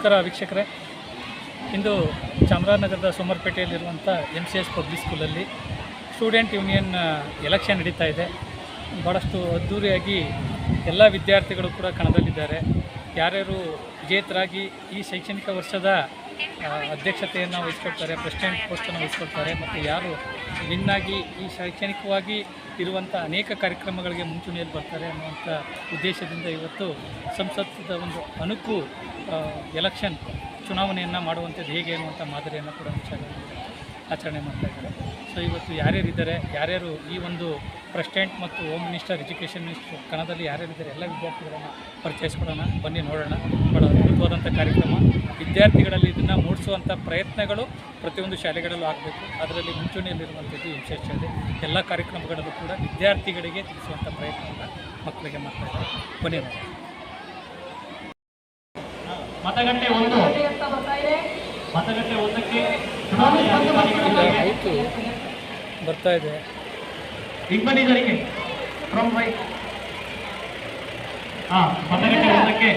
ನಮಸ್ಕಾರ ವೀಕ್ಷಕರೇ. ಇಂದು ಚಾಮರಾಜನಗರದ ಸೋಮವಾರಪೇಟೆಯಲ್ಲಿರುವಂಥ MCS ಪಬ್ಲಿಕ್ ಸ್ಕೂಲಲ್ಲಿ ಸ್ಟೂಡೆಂಟ್ ಯೂನಿಯನ್ ಎಲೆಕ್ಷನ್ ನಡೀತಾ ಇದೆ. ಭಾಳಷ್ಟು ಅದ್ಧೂರಿಯಾಗಿ ಎಲ್ಲ ವಿದ್ಯಾರ್ಥಿಗಳು ಕೂಡ ಕಣದಲ್ಲಿದ್ದಾರೆ. ಯಾರ್ಯಾರು ವಿಜೇತರಾಗಿ ಈ ಶೈಕ್ಷಣಿಕ ವರ್ಷದ ಅಧ್ಯಕ್ಷತೆಯನ್ನು ವಹಿಸ್ಕೊಳ್ತಾರೆ, ಪ್ರೆಸಿಡೆಂಟ್ ಪೋಸ್ಟನ್ನು ವಹಿಸ್ಕೊಳ್ತಾರೆ, ಮತ್ತು ಯಾರು ವಿನ್ನಾಗಿ ಈ ಶೈಕ್ಷಣಿಕವಾಗಿ ಇರುವಂಥ ಅನೇಕ ಕಾರ್ಯಕ್ರಮಗಳಿಗೆ ಮುಂಚೂಣಿಯಲ್ಲಿ ಬರ್ತಾರೆ ಅನ್ನುವಂಥ ಉದ್ದೇಶದಿಂದ ಇವತ್ತು ಸಂಸತ್ದ ಒಂದು ಅನುಕು ಎಲೆಕ್ಷನ್ ಚುನಾವಣೆಯನ್ನು ಮಾಡುವಂಥದ್ದು ಹೇಗೆ ಅನ್ನುವಂಥ ಮಾದರಿಯನ್ನು ಕೂಡ ಆಚರಣೆ ಮಾಡ್ತಾಯಿದ್ದಾರೆ. ಸೊ ಇವತ್ತು ಯಾರ್ಯಾರಿದ್ದಾರೆ, ಯಾರ್ಯಾರು ಈ ಒಂದು ಪ್ರೆಸಿಡೆಂಟ್ ಮತ್ತು ಹೋಮ್ ಮಿನಿಸ್ಟರ್, ಎಜುಕೇಷನ್ ಮಿನಿಸ್ಟರ್ ಕಣದಲ್ಲಿ ಯಾರ್ಯಾರಿದ್ದಾರೆ ಎಲ್ಲ ವಿದ್ಯಾರ್ಥಿಗಳನ್ನು ಪರಿಚಯಿಸ್ಕೊಡೋಣ, ಬನ್ನಿ ನೋಡೋಣ. ಭಾಳ ಅದ್ಭುತವಾದಂಥ ಕಾರ್ಯಕ್ರಮ. ವಿದ್ಯಾರ್ಥಿಗಳಲ್ಲಿ ಇದನ್ನು ಮೂಡಿಸುವಂಥ ಪ್ರಯತ್ನಗಳು ಪ್ರತಿಯೊಂದು ಶಾಲೆಗಳಲ್ಲೂ ಆಗಬೇಕು. ಅದರಲ್ಲಿ ಮುಂಚೂಣಿಯಲ್ಲಿರುವಂಥದ್ದು MCS ಶಾಲೆ. ಎಲ್ಲ ಕಾರ್ಯಕ್ರಮಗಳಲ್ಲೂ ಕೂಡ ವಿದ್ಯಾರ್ಥಿಗಳಿಗೆ ತಿಳಿಸುವಂಥ ಪ್ರಯತ್ನವನ್ನು ಮಕ್ಕಳಿಗೆ ಮಾಡ್ತಾಯಿದ್ದಾರೆ. ಬನ್ನಿ ನೋಡಿ. ಮತಗಟ್ಟೆ ಒಂದಕ್ಕೆ ಆಯಿತು, ಬರ್ತಾ ಇದೆ. ದಿಗ್ಬಂಧಿಸರಿಗೆ ಮತಗಟ್ಟೆ ಒಂದಕ್ಕೆ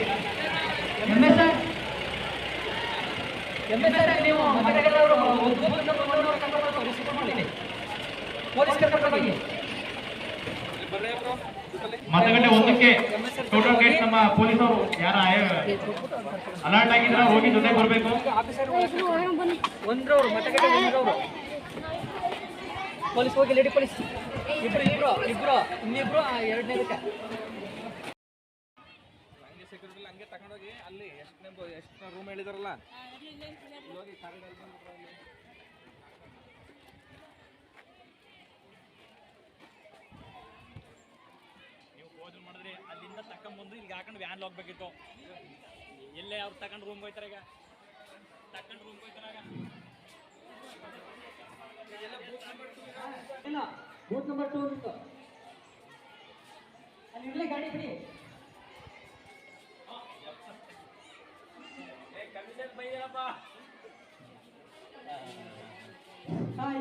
ಮತಗಟ್ಟೆ ಒಂದಕ್ಕೆ ಟೋಟಲ್ ಗೇಟ್ ನಮ್ಮ ಪೊಲೀಸರು ಯಾರ ಅಲರ್ಟ್ ಆಗಿದ್ರೆ ಹೋಗಿ ಜೊತೆ ಬರಬೇಕು. ಪೊಲೀಸ್ ಹೋಗಿ, ಲೇಡಿ ಪೊಲೀಸ್ ಇಬ್ರು ಇನ್ನಿಬ್ರು ಎರಡನೇದಕ್ಕೆ ಸೆಕ್ಯೂರಿಟಿ ಹಂಗೆ ತಗೊಂಡೋಗಿ ಅಲ್ಲಿ ಎಷ್ಟು ರೂಮ್ ಹೇಳಿದಾರಲ್ಲ ಹೋಗಿ ಹೋದ್ರು ಮಾಡಿದ್ರೆ ಅಲ್ಲಿಂದ ತಕೊಂಡ್ಬಂದು ಇಲ್ಲಿಗೆ ಹಾಕೊಂಡು ವ್ಯಾನ್ ಹೋಗ್ಬೇಕಿತ್ತು. ಎಲ್ಲೇ ಅವ್ರು ತಗೊಂಡು ರೂಮ್ ಹೋಯ್ತಾರೆ, ಈಗ ತಗೊಂಡು ರೂಮ್ ಹೋಯ್ತಾರಾಗ ಬೂತ್ ನಂಬರ್ 2 ಇತ್ತು ಅಲ್ಲಿ ಇರ್ಲಿ ಗಾಡಿ ಬಿಡಿ.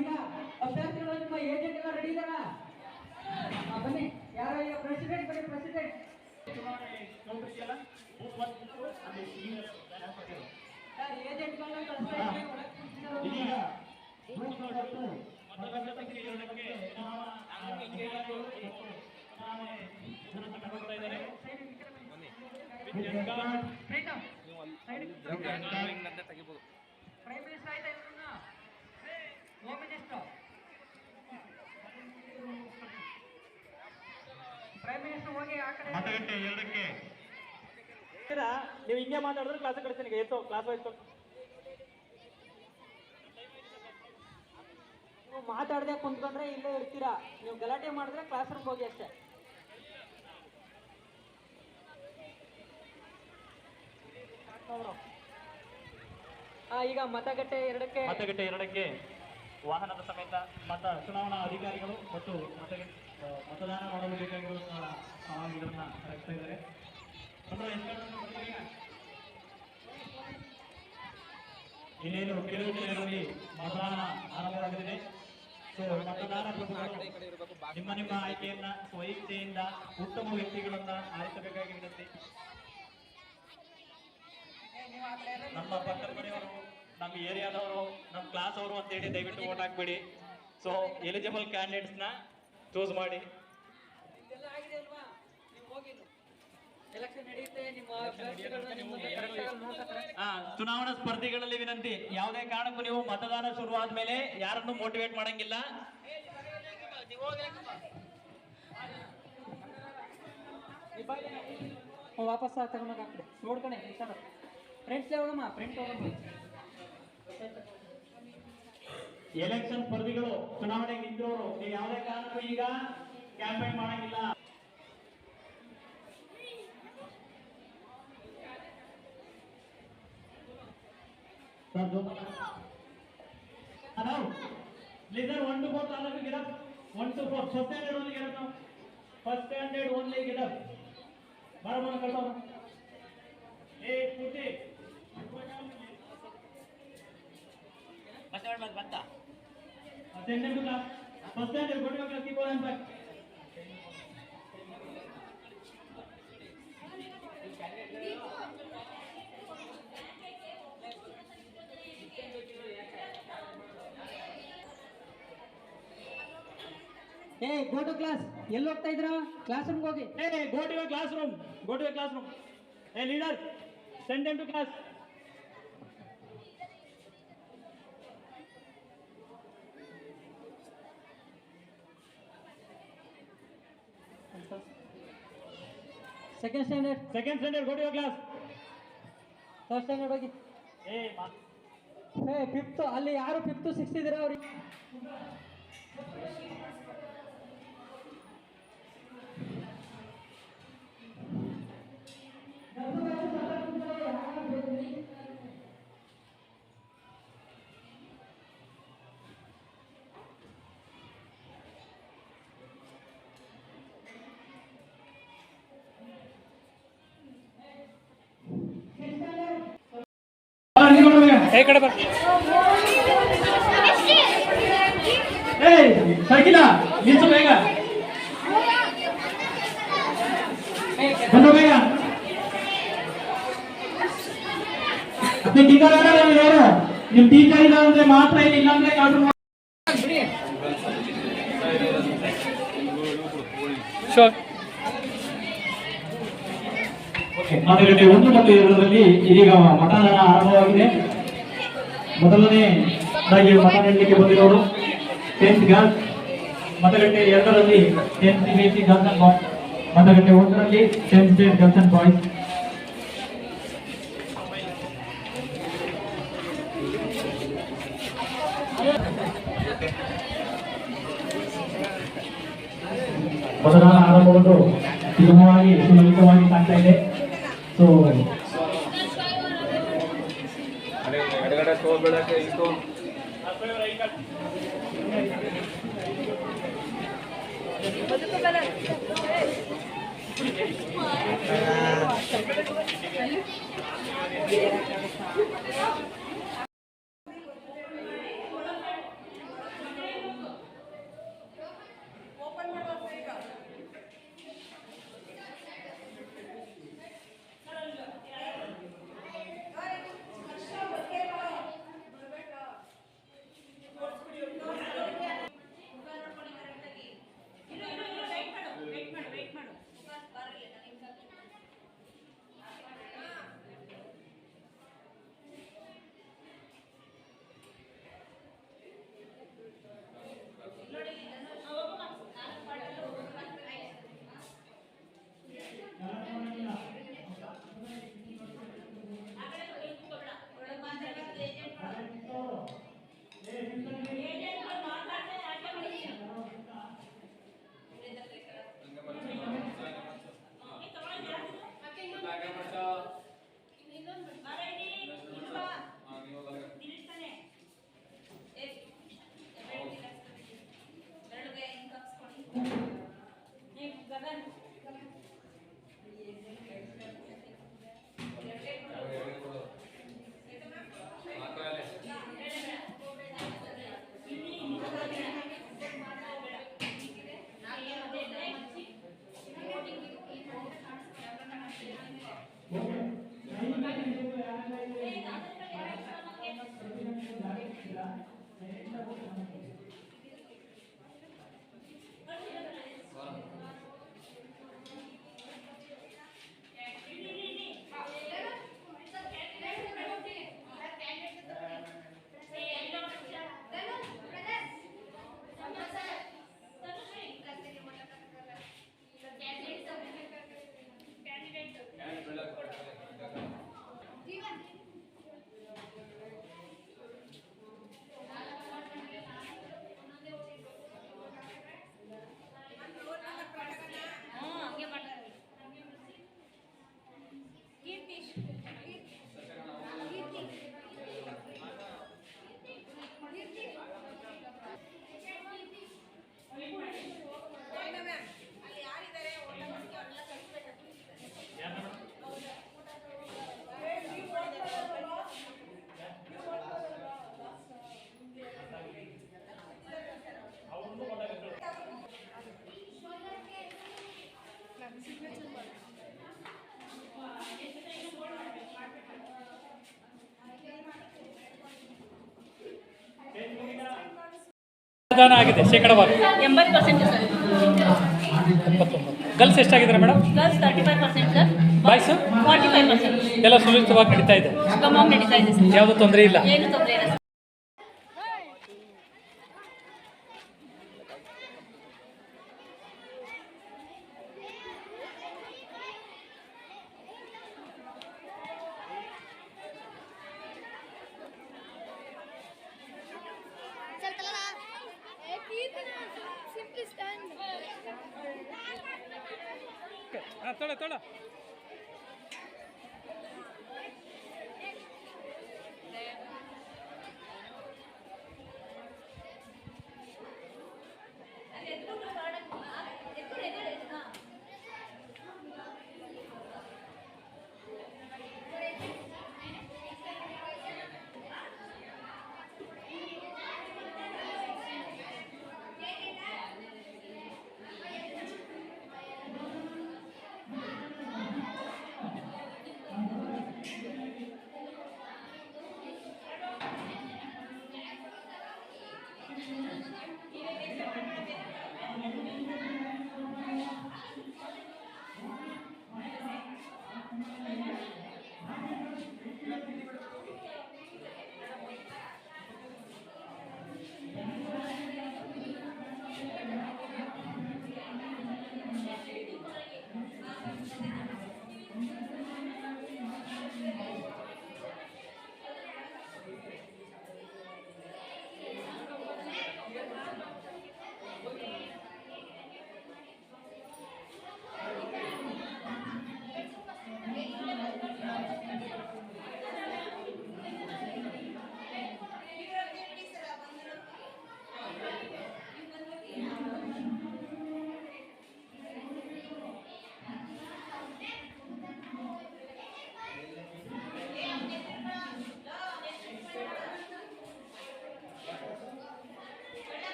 ಈಗ ಅಭ್ಯರ್ಥಿಗಳು ನಿಮ್ಮ ಏಜೆಂಟ್ ಎಲ್ಲ ರೆಡಿ ಇದಾರ? ಬನ್ನಿ. ಯಾರೋ ಈಗ ಪ್ರೆಸಿಡೆಂಟ್, ಬನ್ನಿ ಪ್ರೆಸಿಡೆಂಟ್. ಏಜೆಂಟ್ಗಳನ್ನ ಕಳಿಸ್ತಾ ತೆಗಿಬಹುದು. ಪ್ರೈಮ್ ಮಿನಿಸ್ಟರ್ ಆಯ್ತಾ ಇವ್ರನ್ನ? ಹೋಮ್ ಮಿನಿಸ್ಟರ್, ಪ್ರೈಮ್ ಮಿನಿಸ್ಟರ್ ಹೋಗಿ ಆ ಕಡೆ. ಮತಗಟ್ಟೆ ಎರಡಕ್ಕೆ ನೀವು ಹಿಂಗೆ ಮಾತಾಡಿದ್ರೆ ಕ್ಲಾಸ್ ಕಳಿಸ್ತೀನಿ. ಈಗ ಎತ್ತು ಕ್ಲಾಸ್ ವೈಸ್ ನೀವು ಮಾತಾಡದೆ ಕುಂತ್ಕೊಂಡ್ರೆ ಇಲ್ಲೇ ಇರ್ತೀರಾ. ನೀವು ಗಲಾಟೆ ಮಾಡಿದ್ರೆ ಕ್ಲಾಸ್ ರೂಮ್ ಹೋಗಿ ಅಷ್ಟೇ. ಈಗ ಮತಗಟ್ಟೆ ಎರಡಕ್ಕೆ ವಾಹನದ ಸಮೇತ ಚುನಾವಣಾ ಅಧಿಕಾರಿಗಳು ಮತ್ತು ಮತದಾನ ಮಾಡಲು ಬೇಕಾಗಿರುವ ಸಾಮಗ್ರಿಗಳನ್ನ ರಚಿಸ್ತಾ ಇದ್ದಾರೆ. ಇನ್ನೇನು ಕೆಲವು ಜಿಲ್ಲೆಗಳಲ್ಲಿ ಮತದಾನ ಆರಂಭವಾಗಲಿದೆ. ಸೊ ಮತದಾನ ನಿಮ್ಮ ನಿಮ್ಮ ಆಯ್ಕೆಯನ್ನ ಸ್ವಇಚ್ಛೆಯಿಂದ ಉತ್ತಮ ವ್ಯಕ್ತಿಗಳನ್ನ ಆರಿಸಬೇಕಾಗಿ ವಿನಂತಿ. ನಮ್ಮ ಪಕ್ಕದ ಮನೆಯವರು, ನಮ್ಮ ಏರಿಯಾದವರು, ನಮ್ಮ ಕ್ಲಾಸ್ ಅವರು ಅಂತೇಳಿ ದಯವಿಟ್ಟು ವೋಟ್ ಹಾಕ್ಬೇಡಿ. ಸೊ ಎಲಿಜಿಬಲ್ ಕ್ಯಾಂಡಿಡೇಟ್ಸ್ನ ಚೂಸ್ ಮಾಡಿ. ಚುನಾವಣಾ ಸ್ಪರ್ಧಿಗಳಲ್ಲಿ ವಿನಂತಿ, ಯಾವುದೇ ಕಾರಣಕ್ಕೂ ನೀವು ಮತದಾನ ಶುರು ಆದ್ಮೇಲೆ ಯಾರನ್ನು ಮೋಟಿವೇಟ್ ಮಾಡಂಗಿಲ್ಲ. ವಾಪಸ್ ತಗೊಂಡೋಗ ನೋಡ್ಕೊಂಡೆ ಫ್ರೆಂಡ್ಸ್ ಹೋಗಮ್ಮ, ಫ್ರೆಂಡ್ಸ್ ಹೋಗಮ್ಮ. ಎಲೆಕ್ಷನ್ ಸ್ಪರ್ಧಿಗಳು ಚುನಾವಣೆಗೆ ನಿಂತಿರೋರು, ನೀವು ಯಾವುದೇ ಕಾರಣಕ್ಕೂ ಈಗ ಕ್ಯಾಂಪೇನ್ ಮಾಡಂಗಿಲ್ಲ. Listen, 1 to 4 all of you get up. 1 to 4. First standard only get up now. First standard only get up. Barabar karta ho. Hey, Purti. First standard mas banta. Attendant to class. First standard go to your class. Keep on back. ಏ go to class. ಎಲ್ಲಿ ಹೋಗ್ತಾ ಇದ್ರ? Class ರೂಮ್ಗೆ ಹೋಗಿ. Hey, go to your classroom. Go to your classroom. Hey, leader, send them to class. Second standard, Second standard, go to your class. Third standard ಹೋಗಿ. Hey, ಏ fifth, ಅಲ್ಲಿ ಯಾರು fifth sixth ಇದ್ದೀರಾ ಅವ್ರಿಗೆ? ಈ ಕಡೆ ಬರ್. Hey, Shakila, ನಿಲ್ಸು ಬೇಗ. ಬಂದು ಬೇಗ. ಟೀಚರ್ ಯಾರು? ನಿಮ್ ಟೀಚರ್ ಇಲ್ಲ ಅಂದ್ರೆ ಮಾತ್ರ ಇಲ್ಲ ಅಂದ್ರೆ ಕಾದು. ಶೋರ್. ಮತಗಟ್ಟೆ 1 ಮತ್ತು 2ರಲ್ಲಿ ಇದೀಗ ಮತದಾನ ಆರಂಭವಾಗಿದೆ. ಮೊದಲನೇದಾಗಿ ಮತ ನೀಡಲಿಕ್ಕೆ ಬಂದಿರೋರು 10th ಗರ್ಲ್ಸ್, ಮತಗಟ್ಟೆ 2ರಲ್ಲಿ 10th CBSE girls and boys, ಮತಗಟ್ಟೆ 1ರಲ್ಲಿ 10th state girls and boys. ಮತದಾನ ಆರಂಭಗೊಂಡು ಸುಗಮವಾಗಿ ಸುಲಲಿತವಾಗಿ ಕಾಣ್ತಾ ಇದೆ. ಸೊ ಎಡಗಡೆ ತೋರ್ ಬೆಳಕ್ಕೆ ಇತ್ತು. ಮತದಾನ ಆಗಿದೆ ಶೇಕಡವಾರು 80% ಸರ್. 79. ಗರ್ಲ್ಸ್ ಎಷ್ಟಾಗಿದ್ದಾರೆ ಮೇಡಮ್? Girls 35% sir. ಬಾಯ್ಸು 45% ಎಲ್ಲ ಸುಲಲಿತವಾಗಿ ನಡೀತಾ ಇದೆ, ಸುಗಮವಾಗಿ ನಡೀತಾ ಇದೆ ಸರ್. ಯಾವುದೂ ತೊಂದರೆ ಇಲ್ಲ. ಏನು ತೊಂದರೆ ಇಲ್ಲ ಸರ್. ತೊಳ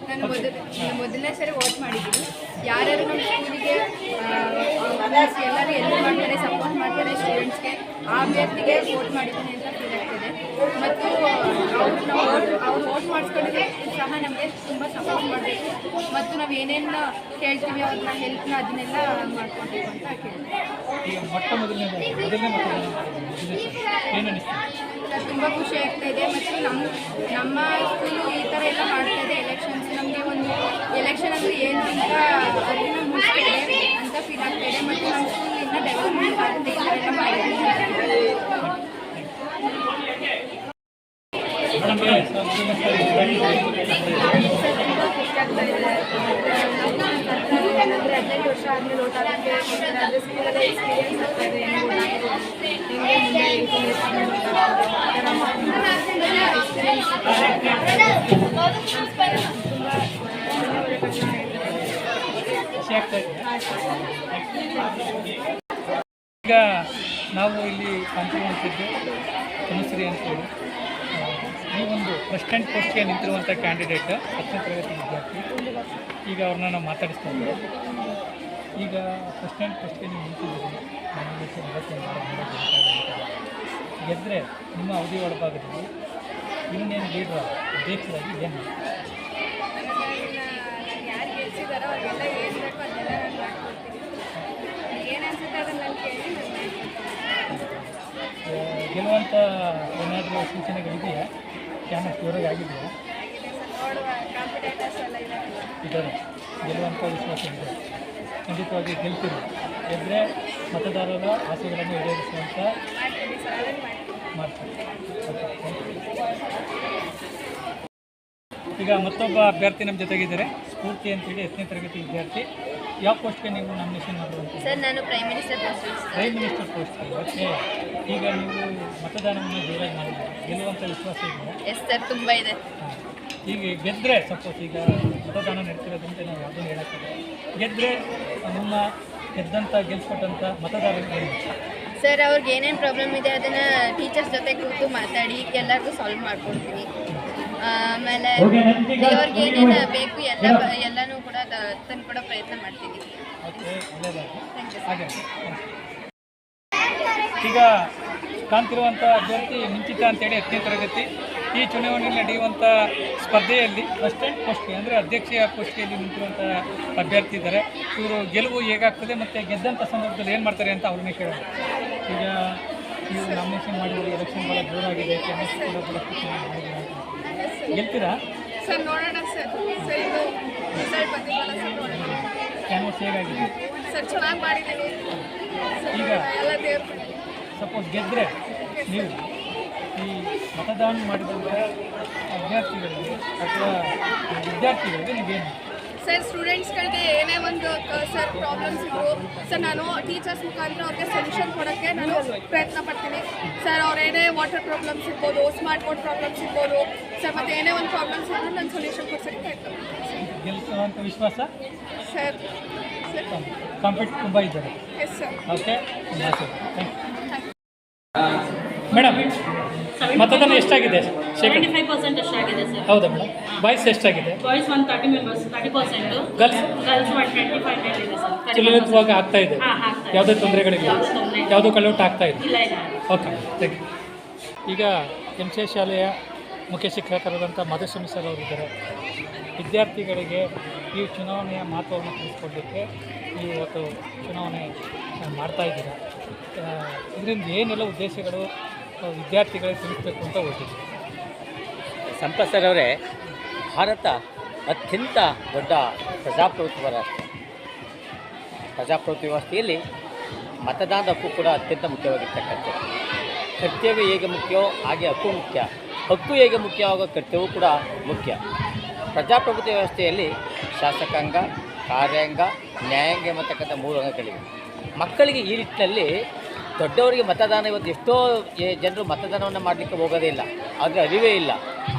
ನಾನು ಮೊದಲನೇ ಸರಿ ವೋಟ್ ಮಾಡಿದ್ದೀನಿ. ಯಾರ್ಯಾರು ನಮ್ಮ ಸ್ಕೂಲಿಗೆ ಎಲ್ಲರೂ ಹೆಲ್ಪ್ ಮಾಡ್ತಾರೆ, ಸಪೋರ್ಟ್ ಮಾಡ್ತಾರೆ ಸ್ಟೂಡೆಂಟ್ಸ್ಗೆ, ಆ ಅಭ್ಯರ್ಥಿಗೆ ವೋಟ್ ಮಾಡಿದ್ದೀನಿ ಅಂತ ಫೀಲ್ ಆಗ್ತಿದೆ. ಮತ್ತು ಅವ್ರು ವೋಟ್ ಮಾಡಿಸ್ಕೊಂಡಿದ್ರೆ ಸಹ ನಮಗೆ ತುಂಬ ಸಪೋರ್ಟ್ ಮಾಡಬೇಕು ಮತ್ತು ನಾವು ಏನೇನು ಕೇಳ್ತೀವಿ ಅವ್ರನ್ನ ಹೆಲ್ಪ್ನ ಅದನ್ನೆಲ್ಲ ಮಾಡ್ಕೊಬೇಕು ಅಂತ ಕೇಳಿದೆ. ತುಂಬ ಖುಷಿ ಆಗ್ತಾ ಇದೆ ಮತ್ತು ನಮ್ಮ ಸ್ಕೂಲು ಈ ಥರ ಎಲ್ಲ ಮಾಡ್ತಾ ಇದೆ. ಎಲೆಕ್ಷನ್ಸ್ ನಮಗೆ ಒಂದು ಎಲೆಕ್ಷನ್ ಅಂದರೆ ಏನು ಅಂತ ಅರಿವಿನ ಮೂಡಿಸ್ತಾ ಇದೆ ಅಂತ ಫೀಲ್ ಆಗ್ತಾ ಇದೆ. ಮತ್ತು ನಮ್ಮ ಸ್ಕೂಲ್ ಇನ್ನೂ ಡೆವಲಪ್ಮೆಂಟ್ ಆಗುತ್ತೆ ಈ ಥರ ಎಲ್ಲ ಮಾಡಿದ್ದೀವಿ. ತುಂಬ ಖುಷಿ ಆಗ್ತಾ ಇದೆ. 15 ವರ್ಷ ಆದಮೇಲೆ ಓಟ್ ಆಗೋಕ್ಕೆ ಅದ್ರ ಸ್ಕೂಲಲ್ಲೇ ಎಕ್ಸ್ಪೀರಿಯನ್ಸ್ ಆಗ್ತಾ ಇದೆ. ಈಗ ನಾವು ಇಲ್ಲಿ ಕಾಣ್ತಿರುವಂಥದ್ದು ತನುಶ್ರೀ ಅಂತೇಳಿ ಈ ಒಂದು ಫಸ್ಟ್ ಆ್ಯಂಡ್ ಪೋಸ್ಟ್ಗೆ ನಿಂತಿರುವಂಥ ಕ್ಯಾಂಡಿಡೇಟ್ 10ನೇ ತರಗತಿ ವಿದ್ಯಾರ್ಥಿ. ಈಗ ಅವ್ರನ್ನ ನಾವು ಮಾತಾಡಿಸ್ತಾ ಇದ್ದೀವಿ. ಈಗ ಫಸ್ಟ್ ಆ್ಯಂಡ್ ಪೋಸ್ಟ್ಗೆ ನೀವು ನಿಂತಿದ್ದೀರಿ, ಗೆದ್ದರೆ ನಿಮ್ಮ ಅವಧಿ ಒಳಭಾಗದಲ್ಲಿ ಇನ್ನೇನು ಲೀಡ್ರ್ ಅಧ್ಯಕ್ಷರಾಗಿ ಏನು ಯಾರು ಗೆಲ್ಸಿದಾರೋ ಅವ್ರಿಗೆಲ್ಲ ಏನು ಬೇಕೋ ಅದನ್ನೆಲ್ಲ ನಾನು ಮಾಡ್ಕೊಡ್ತೀನಿ. ಏನು ಅನ್ಸುತ್ತೆ ಅದನ್ನು ನಾನು ಕೇಳಿ ಗೆಲ್ಲುವಂಥ ಏನಾದರೂ ಸೂಚನೆಗಳಿದೆಯಾ? ಕ್ಯಾಮೆರಾ ಜೋರಾಗಿ ಆಗಿದೆಯಾ? ನೋಡುವ ಕಾಂಪಿಟೇಟರ್ಸ್ ಎಲ್ಲ ಇದ್ದಾರೆ, ಗೆಲ್ಲುವಂಥ ವಿಶ್ವಾಸ ಇದೆ. ಖಂಡಿತವಾಗಿ ಗೆಲ್ತೀರಿ. ಗೆದ್ದರೆ ಮತದಾರರ ಆಸೆಗಳನ್ನು ಈಡೇರಿಸುವಂಥ ಮಾಡ್ತೀನಿ ಸರ್, ಅದನ್ನು ಮಾಡ್ತೀನಿ. ಮಾಡ್ತಾರೆ. ಈಗ ಮತ್ತೊಬ್ಬ ಅಭ್ಯರ್ಥಿ ನಮ್ಮ ಜೊತೆಗಿದ್ದಾರೆ, ಸ್ಫೂರ್ತಿ ಅಂತೇಳಿ 10ನೇ ತರಗತಿ ವಿದ್ಯಾರ್ಥಿ. ಯಾವ ಪೋಸ್ಟ್ಗೆ ನೀವು ನಾಮಿನೇಷನ್ ಮಾಡಿರುವಂಥ? ಸರ್ ನಾನು ಪ್ರೈಮ್ ಮಿನಿಸ್ಟರ್ ಪ್ರೈಮ್ ಮಿನಿಸ್ಟರ್ ಪೋಸ್ಟ್ಗೆ. ಓಕೆ, ಈಗ ನೀವು ಮತದಾನವನ್ನು ಜೋರಾಗಿ ಮಾಡಿದ್ದೀರಿ, ಗೆಲ್ಲುವಂಥ ವಿಶ್ವಾಸ ಇದೆಯಾ? ಎಸ್ ಸರ್, ತುಂಬ ಇದೆ. ಈಗ ಗೆದ್ದರೆ ಸಪೋಸ್ ಈಗ ಮತದಾನ ನಡೀತಿರೋದಂತ ನಾವು ಯಾವುದನ್ನು ಹೇಳೋಕ್ಕಾಗಲ್ಲ. ಗೆದ್ದರೆ ನಿಮ್ಮ ಗೆದ್ದಂಥ ಗೆಲ್ಸ್ಕೊಟ್ಟಂಥ ಮತದಾರರಿಗೆ ಸರ್ ಅವ್ರಿಗೆ ಏನೇನು ಪ್ರಾಬ್ಲಮ್ ಇದೆ ಅದನ್ನು ಟೀಚರ್ಸ್ ಜೊತೆ ಕೂತು ಮಾತಾಡಿ ಎಲ್ಲರಿಗೂ ಸಾಲ್ವ್ ಮಾಡ್ಕೊಡ್ತೀನಿ. ಆಮೇಲೆ ಅವ್ರಿಗೆ ಏನೇನು ಬೇಕು ಎಲ್ಲನೂ ಕೂಡ ತಂದುಕೊಡೋ ಪ್ರಯತ್ನ ಮಾಡ್ತೀನಿ. ಓಕೆ, ಒಳ್ಳೆಯದಾಗಿ. ಹಾಗೆ ಈಗ ಕಾಣ್ತಿರುವಂಥ ಅಭ್ಯರ್ಥಿ ಮಿಂಚಿತ ಅಂತೇಳಿ 10ನೇ ತರಗತಿ ಈ ಚುನಾವಣೆಯಲ್ಲಿ ನಡೆಯುವಂಥ ಸ್ಪರ್ಧೆಯಲ್ಲಿ ಅಸಿಸ್ಟೆಂಟ್ ಪೋಸ್ಟ್ಗೆ ಅಂದರೆ ಅಧ್ಯಕ್ಷೀಯ ಪೋಸ್ಟ್ಗೆಯಲ್ಲಿ ನಿಂತಿರುವಂಥ ಅಭ್ಯರ್ಥಿ ಇದ್ದಾರೆ. ಇವರು ಗೆಲುವು ಹೇಗಾಗ್ತದೆ ಮತ್ತು ಗೆದ್ದಂಥ ಸಂದರ್ಭದಲ್ಲಿ ಏನು ಮಾಡ್ತಾರೆ ಅಂತ ಅವ್ರನ್ನೇ ಕೇಳೋಣ. ಈಗ ನೀವು ನಾಮಿನೇಷನ್ ಮಾಡಿದರೆ ಎಲೆಕ್ಷನ್ ಭಾಳ ಜೋರಾಗಿದೆ, ಕೆಮಿಸ್ಟ್ರಿ ಕೂಡ ಭಾಳಷ್ಟು ಚೆನ್ನಾಗಿ ಮಾಡಿದ್ದೀರಾ ಅಂತ ಗೆಲ್ತೀರಾ? ಸರ್ ನೋಡೋಣ ಸರ್. ಸರ್ ಇದು ರಿಸಲ್ಟ್ ಬಂದಿಲ್ಲ ಸರ್, ನೋಡೋಣ. ಕ್ಯಾನ್ವಸ್ ಹೇಗಾಗಿದೆ? ಸರ್ ಚೆನ್ನಾಗಿ ಮಾಡಿದ್ದೀನಿ. ಈಗ ಎಲ್ಲ ದೇವ್ರು ಸಪೋಸ್ ಗೆದ್ದರೆ ನೀವು ಈ ಮತದಾನ ಮಾಡಿದಂಥ ಅಭ್ಯರ್ಥಿಗಳಿಗೆ ಅಥವಾ ವಿದ್ಯಾರ್ಥಿಗಳಿಗೆ ನೀವೇನು? ಸರ್ ಸ್ಟೂಡೆಂಟ್ಸ್ಗಳಿಗೆ ಏನೇ ಒಂದು ಸರ್ ಪ್ರಾಬ್ಲಮ್ಸ್ ಇದ್ರು ಸರ್, ನಾನು ಟೀಚರ್ಸ್ ಮುಖಾಂತರ ಅವ್ರಿಗೆ ಸೊಲ್ಯೂಷನ್ ಕೊಡೋಕ್ಕೆ ನಾನು ಪ್ರಯತ್ನ ಪಡ್ತೀನಿ ಸರ್. ಅವ್ರೇನೇ ವಾಟರ್ ಪ್ರಾಬ್ಲಮ್ಸ್ ಇರ್ಬೋದು, ಸ್ಮಾರ್ಟ್ ಬೋರ್ಡ್ ಪ್ರಾಬ್ಲಮ್ಸ್ ಇರ್ಬೋದು ಸರ್, ಮತ್ತು ಏನೇ ಒಂದು ಪ್ರಾಬ್ಲಮ್ಸ್ ಇದ್ರೂ ನಾನು ಸೊಲ್ಯೂಷನ್ ಕೊಡ್ಸೋಕ್ಕೆ ಪ್ರಯತ್ನ ಮಾಡ್ತೀನಿ ಗೆಲ್ಲಿಸುವಂಥ ವಿಶ್ವಾಸ ಸರ್. ಸರ್ ಕಾಂಪಿಟ್ ತುಂಬ ಇದ್ದಾರೆ. Yes sir. Okay, thank you. Madam, ಮತದಾನ ಎಷ್ಟಾಗಿದೆ? 75% ಅಷ್ಟಾಗಿದೆ ಸರ್. ಹೌದಾ ಮೇಡಮ್? ಬಾಯ್ಸ್ ಎಷ್ಟಾಗಿದೆ? ಬಾಯ್ಸ್ ಒಂದು 30 ಮೆಂಬರ್ಸ್, 30%. ಗರ್ಲ್ಸ್ ಗರ್ಲ್ಸ್ 25 ಇದೆ ಸರ್. ಸುಲಲಿತವಾಗಿ ಆಗ್ತಾ ಇದೆ, ಹಾಂ ಆಗ್ತಾ ಇದೆ. ಯಾವುದೇ ತೊಂದರೆಗಳಿಲ್ಲ, ಯಾವುದೇ ತೊಂದರೆ ಇಲ್ಲ. ಯಾವುದೂ ಕಳ್ಳೋಟ ಆಗ್ತಾ ಇದೆ. ಇಲ್ಲ ಇಲ್ಲ. Okay, thank you. ಈಗ MCA ಶಾಲೆಯ ಮುಖ್ಯ ಶಿಕ್ಷಕರಾದಂಥ ಮಧುಸ್ವಾಮಿ ಸರ್ ಅವರಿದ್ದಾರೆ. ವಿದ್ಯಾರ್ಥಿಗಳಿಗೆ ಈ ಚುನಾವಣೆಯ ಮಹತ್ವವನ್ನು ತಿಳಿಸ್ಕೊಡಲಿಕ್ಕೆ ನೀವು ಇವತ್ತು ಚುನಾವಣೆ ಮಾಡ್ತಾ ಇದ್ದೀರಾ. ಇದರಿಂದ ಏನೆಲ್ಲ ಉದ್ದೇಶಗಳು ವಿದ್ಯಾರ್ಥಿಗಳಿಗೆ ತಿಳಿಸ್ಬೇಕು ಅಂತ ಹೊರಟಿದ್ದೀವಿ? ಸಂಪತ್ ಸರ್ ಅವರೇ, ಭಾರತ ಅತ್ಯಂತ ದೊಡ್ಡ ಪ್ರಜಾಪ್ರಭುತ್ವ ರಾಷ್ಟ್ರ. ಪ್ರಜಾಪ್ರಭುತ್ವ ವ್ಯವಸ್ಥೆಯಲ್ಲಿ ಮತದಾನದ ಹಕ್ಕು ಕೂಡ ಅತ್ಯಂತ ಮುಖ್ಯವಾಗಿರ್ತಕ್ಕಂಥದ್ದು. ಕರ್ತವ್ಯ ಹೇಗೆ ಮುಖ್ಯವೋ ಹಾಗೆ ಹಕ್ಕು ಮುಖ್ಯ, ಹಕ್ಕು ಹೇಗೆ ಮುಖ್ಯವಾಗೋ ಕರ್ತವ್ಯವೂ ಕೂಡ ಮುಖ್ಯ. ಪ್ರಜಾಪ್ರಭುತ್ವ ವ್ಯವಸ್ಥೆಯಲ್ಲಿ ಶಾಸಕಾಂಗ, ಕಾರ್ಯಾಂಗ, ನ್ಯಾಯಾಂಗ ಎಂಬತಕ್ಕಂಥ 3 ಅಂಗಗಳಿವೆ. ಮಕ್ಕಳಿಗೆ ಈ ನಿಟ್ಟಿನಲ್ಲಿ ದೊಡ್ಡವರಿಗೆ ಮತದಾನ ಇವತ್ತು ಎಷ್ಟೋ ಜನರು ಮತದಾನವನ್ನು ಮಾಡಲಿಕ್ಕೆ ಹೋಗೋದೇ ಇಲ್ಲ, ಆದರೆ ಅರಿವೇ ಇಲ್ಲ.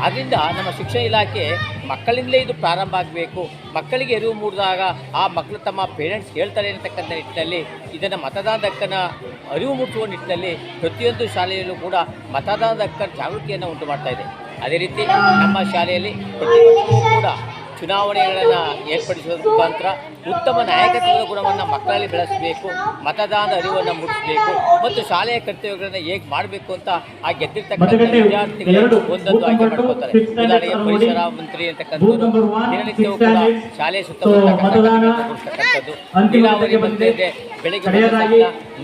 ಆದ್ದರಿಂದ ನಮ್ಮ ಶಿಕ್ಷಣ ಇಲಾಖೆ ಮಕ್ಕಳಿಂದಲೇ ಇದು ಪ್ರಾರಂಭ ಆಗಬೇಕು. ಮಕ್ಕಳಿಗೆ ಅರಿವು ಮೂಡಿದಾಗ ಆ ಮಕ್ಕಳು ತಮ್ಮ ಪೇರೆಂಟ್ಸ್ ಹೇಳ್ತಾರೆ ಅನ್ನತಕ್ಕಂಥ ನಿಟ್ಟಿನಲ್ಲಿ ಇದನ್ನು ಮತದಾನದ ಹಕ್ಕನ್ನು ಅರಿವು ಮೂಡಿಸುವ ನಿಟ್ಟಿನಲ್ಲಿ ಪ್ರತಿಯೊಂದು ಶಾಲೆಯಲ್ಲೂ ಕೂಡ ಮತದಾನದ ಹಕ್ಕರ ಜಾಗೃತಿಯನ್ನು ಉಂಟು ಮಾಡ್ತಾ ಇದೆ. ಅದೇ ರೀತಿ ನಮ್ಮ ಶಾಲೆಯಲ್ಲಿ ಪ್ರತಿ ವರ್ಷವೂ ಕೂಡ ಚುನಾವಣೆಗಳನ್ನು ಏರ್ಪಡಿಸುವ ಮುಖಾಂತರ ಉತ್ತಮ ನಾಯಕತ್ವದ ಗುಣವನ್ನು ಮಕ್ಕಳಲ್ಲಿ ಬೆಳೆಸಬೇಕು, ಮತದಾನದ ಅರಿವನ್ನು ಮೂಡಿಸಬೇಕು ಮತ್ತು ಶಾಲೆಯ ಕರ್ತವ್ಯಗಳನ್ನು ಹೇಗೆ ಮಾಡಬೇಕು ಅಂತ ಆ ಗೆದ್ದಿರ್ತಕ್ಕಂಥ ವಿದ್ಯಾರ್ಥಿಗಳು ಒಂದೊಂದು ಆಯ್ಕೆ ಮಾಡ್ಕೊತಾರೆ. ಉದಾಹರಣೆಗೆ ಪರಿಸರ ಮಂತ್ರಿ ಅಂತಕ್ಕಂಥದ್ದು ದಿನನಿತ್ಯವೂ ಕೂಡ ಶಾಲೆಯ ಸುತ್ತಮುತ್ತಕ್ಕಂಥದ್ದು. ನೀರಾವರಿ ಮಂತ್ರಿ ಇದೆ, ಬೆಳಗ್ಗೆ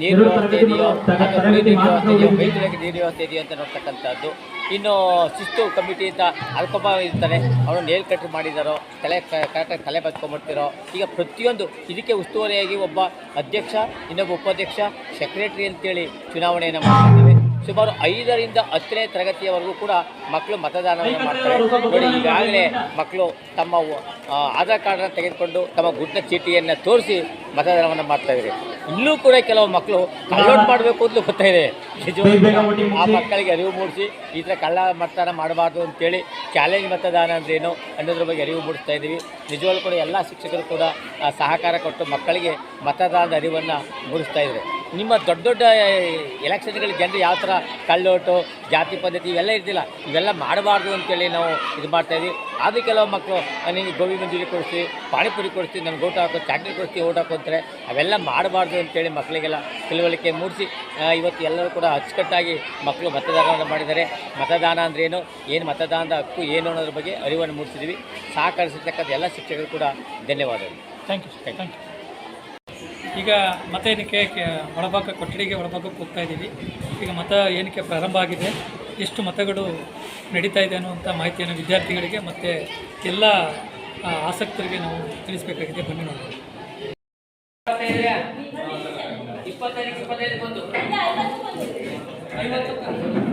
ನೀರು ವ್ಯವಸ್ಥೆ ಇದೆಯೋ ಅಥವಾ ನೀರು ವ್ಯವಸ್ಥೆ ಇದೆಯೋ, ರೈತರಿಗೆ ನೀರು ವ್ಯವಸ್ಥೆ ಇದೆಯೋ ಅಂತ ನೋಡ್ತಕ್ಕಂಥದ್ದು. ಇನ್ನು ಶಿಸ್ತು ಕಮಿಟಿ ಅಂತ ಅಲ್ಕೊಬ್ಬ ಇರ್ತಾರೆ, ಅವರು ನೇಲ್ ಕಟ್ ಮಾಡಿದಾರೋ, ಕರೆಕ್ಟಾಗಿ ತಲೆ ಬಚ್ಕೊಂಡ್ಬಿಡ್ತಿರೋ. ಈಗ ಪ್ರತಿಯೊಂದು ಇದಕ್ಕೆ ಉಸ್ತುವಾರಿಯಾಗಿ ಒಬ್ಬ ಅಧ್ಯಕ್ಷ, ಇನ್ನೊಬ್ಬ ಉಪಾಧ್ಯಕ್ಷ, ಸೆಕ್ರೆಟರಿ ಅಂತೇಳಿ ಚುನಾವಣೆಯನ್ನು ಮಾಡ್ತಿದ್ದೇವೆ. ಸುಮಾರು 5ರಿಂದ 10ನೇ ತರಗತಿಯವರೆಗೂ ಕೂಡ ಮಕ್ಕಳು ಮತದಾನವನ್ನು ಮಾಡ್ತಾರೆ. ನೋಡಿ, ಈಗಾಗಲೇ ಮಕ್ಕಳು ತಮ್ಮ ಆಧಾರ್ ಕಾರ್ಡನ್ನು ತೆಗೆದುಕೊಂಡು ತಮ್ಮ ಗುರುತಿನ ಚೀಟಿಯನ್ನು ತೋರಿಸಿ ಮತದಾನವನ್ನು ಮಾಡ್ತಾಯಿದ್ದಾರೆ. ಇಲ್ಲೂ ಕೂಡ ಕೆಲವು ಮಕ್ಕಳು ಕಳ್ಳೋಟ್ ಮಾಡಬೇಕು ಅಂತಲೂ ಗೊತ್ತಾಯಿದೆ. ನಿಜವಾಗ್ಲೂ ಆ ಮಕ್ಕಳಿಗೆ ಅರಿವು ಮೂಡಿಸಿ ಈ ಥರ ಕಳ್ಳ ಮತದಾನ ಮಾಡಬಾರ್ದು ಅಂತೇಳಿ ಚಾಲೆಂಜ್ ಮತದಾನ ಅಂದ್ರೇನು ಅನ್ನೋದ್ರ ಬಗ್ಗೆ ಅರಿವು ಮೂಡಿಸ್ತಾ ಇದ್ದೀವಿ. ನಿಜವಾಗ್ಲೂ ಕೂಡ ಎಲ್ಲ ಶಿಕ್ಷಕರು ಕೂಡ ಸಹಕಾರ ಕೊಟ್ಟು ಮಕ್ಕಳಿಗೆ ಮತದಾನದ ಅರಿವನ್ನು ಮೂಡಿಸ್ತಾ ಇದ್ದಾರೆ. ನಿಮ್ಮ ದೊಡ್ಡ ದೊಡ್ಡ ಎಲೆಕ್ಷನ್ಗಳಿಗೆ ಜನರು ಯಾವ ಥರ ಕಳ್ಳೋಟು, ಜಾತಿ ಪದ್ಧತಿ ಇವೆಲ್ಲ ಇರ್ತಿಲ್ಲ, ಇವೆಲ್ಲ ಮಾಡಬಾರ್ದು ಅಂತೇಳಿ ನಾವು ಇದು ಮಾಡ್ತಾಯಿದ್ವಿ. ಆದರೂ ಕೆಲವು ಮಕ್ಕಳು ನಿನಗೆ ಗೋಬಿ ಮಂಚೂರಿ ಕೊಡಿಸ್ತೀವಿ, ಪಾನಿಪುರಿ ಕೊಡಿಸ್ತೀವಿ, ನನಗೆ ಓಟ್ ಹಾಕೋ, ಚಾಕ್ಲೇಟ್ ಕೊಡಿಸ್ತೀವಿ, ಓಟ್ ಹಾಕೋತಾರೆ. ಅವೆಲ್ಲ ಮಾಡಬಾರ್ದು ಅಂತೇಳಿ ಮಕ್ಕಳಿಗೆಲ್ಲ ತಿಳುವಳಿಕೆ ಮೂಡಿಸಿ ಇವತ್ತು ಎಲ್ಲರೂ ಕೂಡ ಅಚ್ಚುಕಟ್ಟಾಗಿ ಮಕ್ಕಳು ಮತದಾನವನ್ನು ಮಾಡಿದ್ದಾರೆ. ಮತದಾನ ಅಂದ್ರೇನು, ಏನು ಮತದಾನದ ಹಕ್ಕು ಏನು ಅನ್ನೋದ್ರ ಬಗ್ಗೆ ಅರಿವನ್ನು ಮೂಡಿಸಿದ್ವಿ. ಸಹಕರಿಸಿರ್ತಕ್ಕಂಥ ಎಲ್ಲ ಶಿಕ್ಷಕರು ಕೂಡ ಧನ್ಯವಾದಗಳು. Thank you, thank you. ಈಗ ಮತ ಎಣಿಕೆ ಒಳಭಾಗ ಕೊಠಡಿಗೆ ಒಳಭಾಗಕ್ಕೆ ಹೋಗ್ತಾ ಇದ್ದೀವಿ. ಈಗ ಮತ ಎಣಿಕೆ ಪ್ರಾರಂಭ ಆಗಿದೆ. ಎಷ್ಟು ಮತಗಳು ನಡೀತಾ ಇದೆ ಅನ್ನುವಂಥ ಮಾಹಿತಿಯನ್ನು ವಿದ್ಯಾರ್ಥಿಗಳಿಗೆ ಮತ್ತು ಎಲ್ಲ ಆಸಕ್ತರಿಗೆ ನಾವು ತಿಳಿಸಬೇಕಾಗಿದೆ. ಬನ್ನಿ ನೋಡಿ. 25 ಬಂದು 50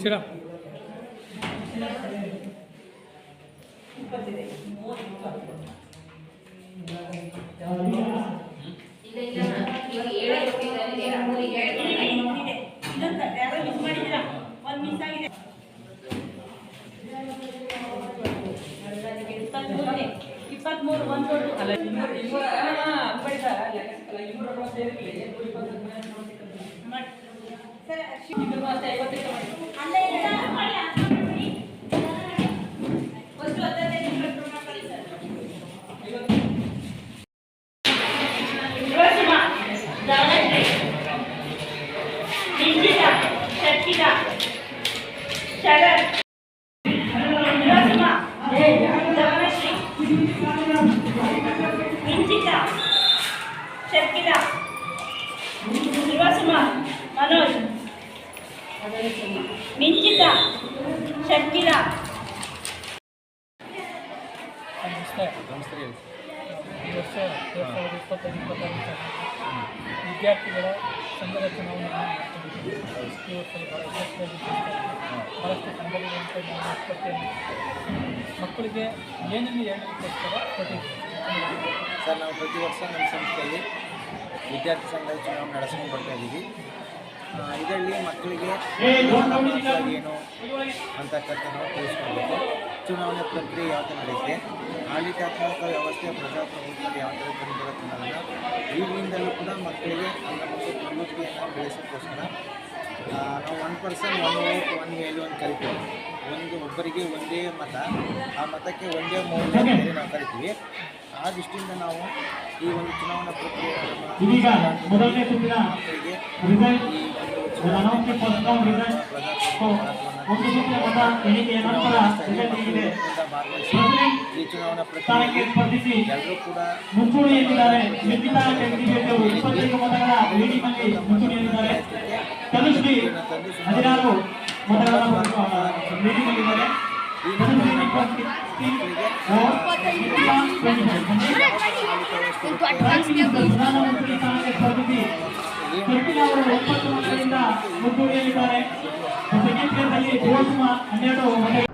ಶ್ರೀರಾಮ್ मनोज मिंचिता शर्किला ನಮಸ್ತೆ ಈ ವರ್ಷ 2025-26 ವಿದ್ಯಾರ್ಥಿಗಳ ಸಂಘದ ಚುನಾವಣೆಯನ್ನು ಮಾಡ್ಕೊಂಡಿದ್ದೀವಿ. ಈ ವರ್ಷದಲ್ಲಿ ಭಾಳ ಯಶಸ್ವಿಯಾಗಿ ಭಾಳಷ್ಟು ಸಂಘಟನೆಗಳಂತೆ ನಾವು ಉತ್ಪತ್ತಿಯನ್ನು ಮಕ್ಕಳಿಗೆ ಏನೇನು ಹೇಳಲಿಕ್ಕೋಸ್ಕರ ಕೊಟ್ಟಿದ್ದೀವಿ. ಸರ್, ನಾವು ಪ್ರತಿ ವರ್ಷ ನಮ್ಮ ಸಂಸ್ಥೆಯಲ್ಲಿ ವಿದ್ಯಾರ್ಥಿ ಸಂಘದ ಚುನಾವಣೆ ನಡೆಸ್ಕೊಂಡು ಬರ್ತಾ ಇದ್ದೀವಿ. ಇದರಲ್ಲಿ ಮಕ್ಕಳಿಗೆ ಏನು ಅಂತಕ್ಕಂಥ ನಾವು ತಿಳಿಸ್ಕೊಳ್ಬೇಕು. ಚುನಾವಣೆ ಪ್ರಕ್ರಿಯೆ ಯಾವ ಥರ ನಡೆಯುತ್ತೆ, ಆಡಳಿತಾತ್ಮಕ ವ್ಯವಸ್ಥೆ ಪ್ರಜಾಪ್ರಭುತ್ವದಲ್ಲಿ ಯಾವ ಥರ ಬರುತ್ತೆ ಅನ್ನೋದನ್ನು ಈಗಿನಿಂದಲೂ ಕೂಡ ಮಕ್ಕಳಿಗೆ ನಮ್ಮ ಪ್ರವೃತ್ತಿಯನ್ನು ಬೆಳೆಸೋಕ್ಕೋಸ್ಕರ ನಾವು 1 ಪರ್ಸನ್ 1 ವೋಟ್ 1 ವ್ಯಾಲ್ಯೂ ಅಂತ ಕರಿತೀವಿ. ಒಬ್ಬರಿಗೆ ಒಂದೇ ಮತ, ಆ ಮತಕ್ಕೆ ಒಂದೇ ಮೌಲ್ಯ ಅಂತೇಳಿ ನಾವು ಕರಿತೀವಿ. ಆ ದೃಷ್ಟಿಯಿಂದ ನಾವು ಈ ಒಂದು ಚುನಾವಣಾ ಪ್ರಕ್ರಿಯೆ ಮಕ್ಕಳಿಗೆ ಈ ಚುನಾವಣಾ ಪ್ರಕ್ರಿಯೆ ಎಲ್ಲರೂ ಕೂಡ ಮುಂಚೂಣಿಯಲ್ಲಿದ್ದಾರೆ. 12